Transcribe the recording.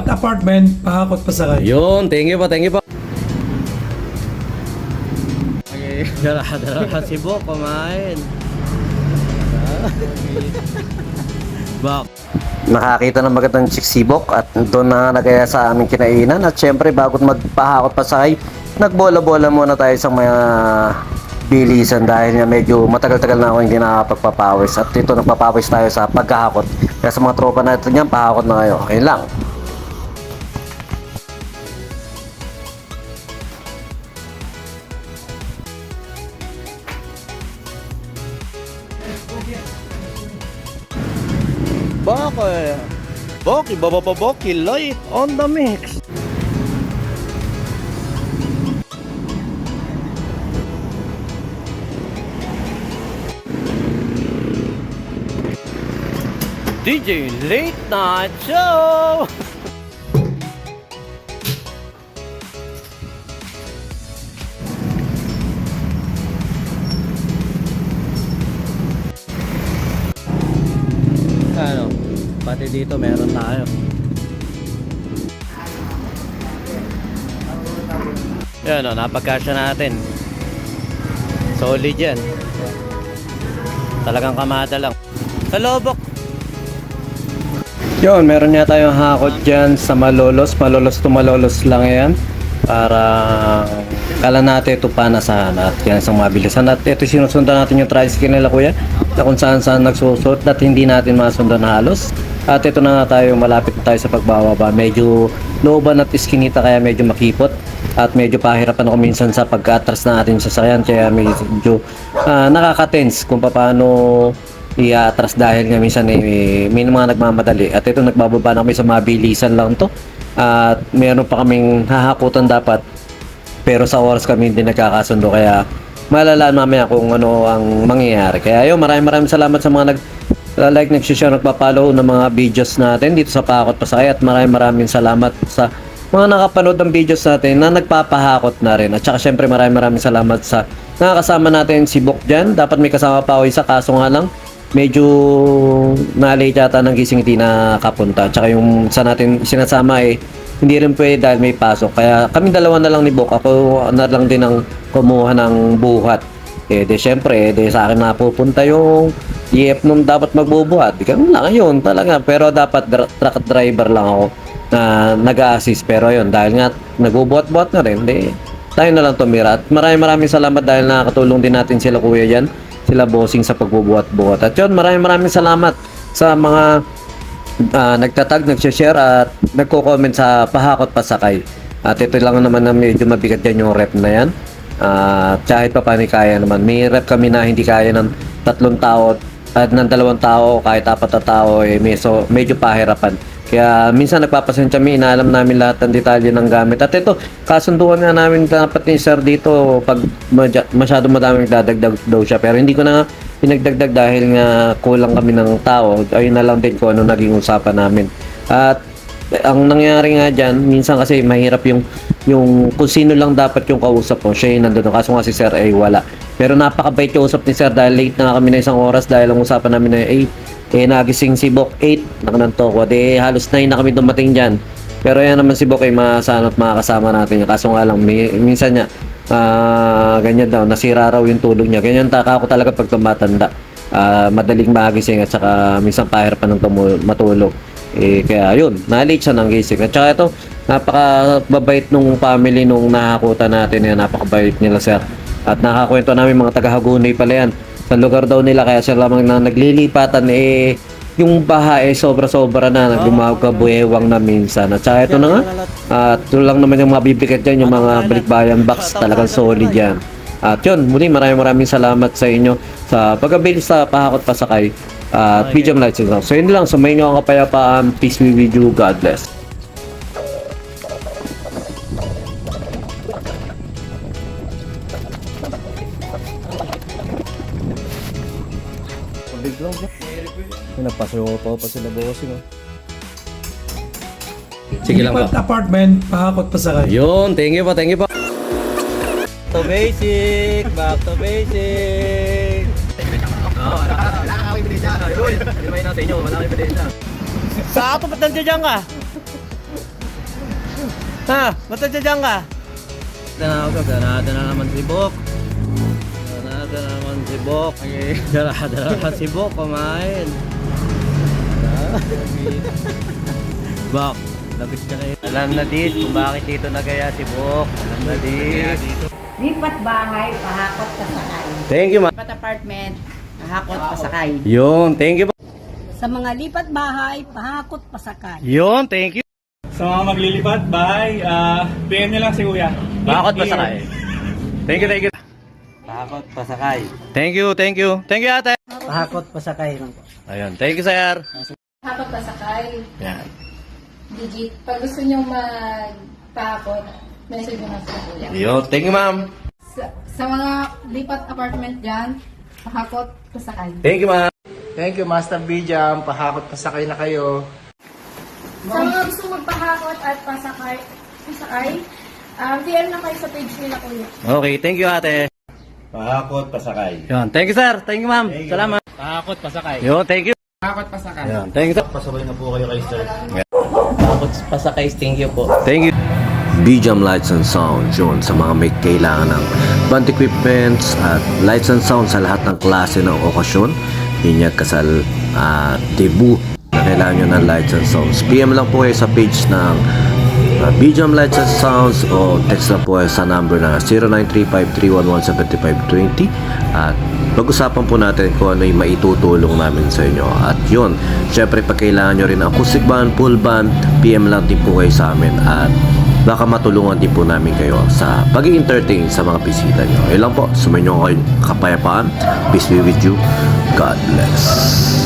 Apartment, pahakot pa sa kayo. Yun, thank you po, thank you po. Okay, dala si Bo, kumain. Bak. Nakakita ng magandang chiksibok at doon na nagaya sa aming kinainan. At syempre bago magpahakot pa sakay, nagbola-bola muna tayo sa mga bilisan dahil nga medyo matagal-tagal na ako hindi nakapagpapawis. At ito nagpapawis tayo sa pagkahakot. Kaya sa mga tropa natin yan, pahakot na kayo. Okay lang. Boki, Baba Boki, light on the mix. DJ Late Night Show. Ano? Pati dito meron tayo. Yan o, napagkasya natin. Solid yan. Talagang kamada lang. Sa lobok. Yun, meron niya tayong hakot dyan sa Malolos. Malolos to Malolos lang yan. Para kala natin ito panasahan at yan isang mabilisan. At ito sinusundan natin yung tricycle nila kuya na kung saan saan nagsusot at hindi natin masundan halos. At ito na nga tayo, malapit na tayo sa pagbababa. Medyo looban at iskinita kaya medyo makipot. At medyo pahirapan ako minsan sa pagka-atras na ating sasakyan. Kaya medyo nakaka-tense kung paano i-atras dahil nga minsan may mga nagmamadali. At ito nagbababa na kami sa mabilisan lang to. At meron pa kaming hahakutan dapat. Pero sa oras kami hindi nagkakasundo. Kaya malalaan mamaya kung ano ang mangyayari. Kaya yun, maraming salamat sa mga like, nag-share, nagpa-follow ng mga videos natin dito sa Pahakot Pasakay. At maraming salamat sa mga nakapanood ng videos natin na nagpapahakot na rin. At saka syempre maraming salamat sa nakakasama natin si Bok dyan. Dapat may kasama pa ako isa, kaso nga lang medyo na-late yata ng gising hindi nakapunta. At saka yung sa natin sinasama hindi rin pwede dahil may pasok. Kaya kami dalawa na lang ni Bok. Ako na lang din ang kumuha ng buhat. Syempre, sa akin napupunta yung EF nung dapat magbubuhat. Di ganun lang yun talaga. Pero dapat truck driver lang ako na nag-a-assist. Pero yun, dahil nga nagbubuhat-buhat na rin, tayo na lang tumira. At maraming salamat dahil nakakatulong din natin sila kuya dyan, sila bossing sa pagbubuhat-buhat. At yun, maraming salamat sa mga nagtatag, nag-share at nagko-comment sa Pahakot Pasakay. At ito lang naman na medyo mabigat yan yung rep na yan. Kahit pa paano kaya naman. May rep kami na hindi kaya ng 3 tao at ng 2 tao, kahit 4 na tao, medyo pahirapan. Kaya minsan nagpapasensya kami, inaalam namin lahat ng detalye ng gamit. At ito, kasunduan nga namin dapat ni sir dito pag masyado madaming dadagdag daw siya. Pero hindi ko na pinagdagdag dahil nga kulang kami ng tao. Ayun na lang din kung ano naging usapan namin. At ang nangyari nga dyan, minsan kasi mahirap yung kung sino lang dapat yung kausap mo, siya yung nandun. Kaso nga si sir ay wala. Pero napakabait yung usap ni sir dahil late na kami na 1 oras dahil ang usapan namin na 8. Nagising si Bok 8, nakananto ko. Halos 9 na kami dumating dyan. Pero yan naman si Bok ay masanot makakasama natin. Kaso nga lang, minsan niya, ganyan daw, nasira raw yung tulog niya. Ganyan taka ako talaga pag tumatanda. Madaling magising at saka minsan pahirapan ng matulog. Kaya yun, na-late siya ng gising. At saka ito, napakababait nung family nung nakakutan natin yan. Napakabait nila sir. At nakakwento namin mga taga-Hagonoy pala yan. Sa lugar daw nila kaya sila lamang na naglilipatan yung baha sobra-sobra na gumagabuewang na minsan. At saka ito na nga, ito lang naman yung mabibigat dyan, yung mga balikbayan box, talagang solid yan. At yun, muli maraming salamat sa inyo sa pag-avail sa Pahakot Pasakay at video lights. So yun lang, sumayin nyo ang kapayapaan. Peace be with you, God bless. Biglang ba? Napasuko pa sila bossing. Sige lang po. Apartment, pahakot pa sa kayo. Yun, thank you po, thank you po. To basic, back to basic. Wala ka kami pinisa. Yun, hindi may natin nyo. Wala kami pinisa. Sa ato, ba't nandiyan ka? Ha? Ba't nandiyan ka? Ganado na naman si Bok. Ganado na naman si Bok. Ganado na naman si Bok kumain. Bok, labis ka kayo. Alam na dit kung bakit dito nagaya si Bok. Alam na dit. Lipat bahay, pahakot pasakay. Thank you, ma. Lipat apartment, pahakot pasakay. Yun, thank you. Sa mga lipat bahay, pahakot pasakay. Yun, thank you. Sa mga maglilipat, bahay, PM nyo lang si Kuya. Pakakot pasakay. Thank you, thank you. Pakakot pasakay. Thank you, thank you. Thank you, ate. Pahakot pasakay lang po. Ayun, thank you, sir. Pakot pasakay. Yan. Digit. Pag gusto nyo magpakot, message nyo lang sa kuya. Yun, thank you, ma'am. Sa mga lipat apartment dyan, pakot pasakay. Thank you, ma'am. Thank you, Master B-Jam. Pahakot pasakay na kayo. Sa mga gusto magpahakot at pasakay, DM lang kayo sa page nila kuya. Okay, thank you, ate. Pakakot, pasakay. Yun, thank you, sir. Thank you, ma'am. Salamat. Pakakot, pasakay. Yun, thank you. Pahakot pasakay. Yun, thank you, sir. Pasabay na po kayo kay Sir. Pakot pasakay, thank you po. Thank you. BJAM Lights and Sound yun sa mga may kailangan ng band equipments at lights and sound sa lahat ng klase ng okasyon, binyag, kasal at debut na kailangan nyo ng lights and sounds. PM lang po kayo sa page ng BJAM Lights and Sounds o text lang po kayo sa number na 0935-311-7520 at pag-usapan po natin kung ano yung maitutulong namin sa inyo. At yun, syempre pag kailangan nyo rin acoustic band, full band, PM lang din po kayo sa amin at baka matulungan din po namin kayo sa pag-entertain sa mga bisita nyo. Yun lang po, sumayin nyo kayo kapayapaan. Peace be with you. God bless.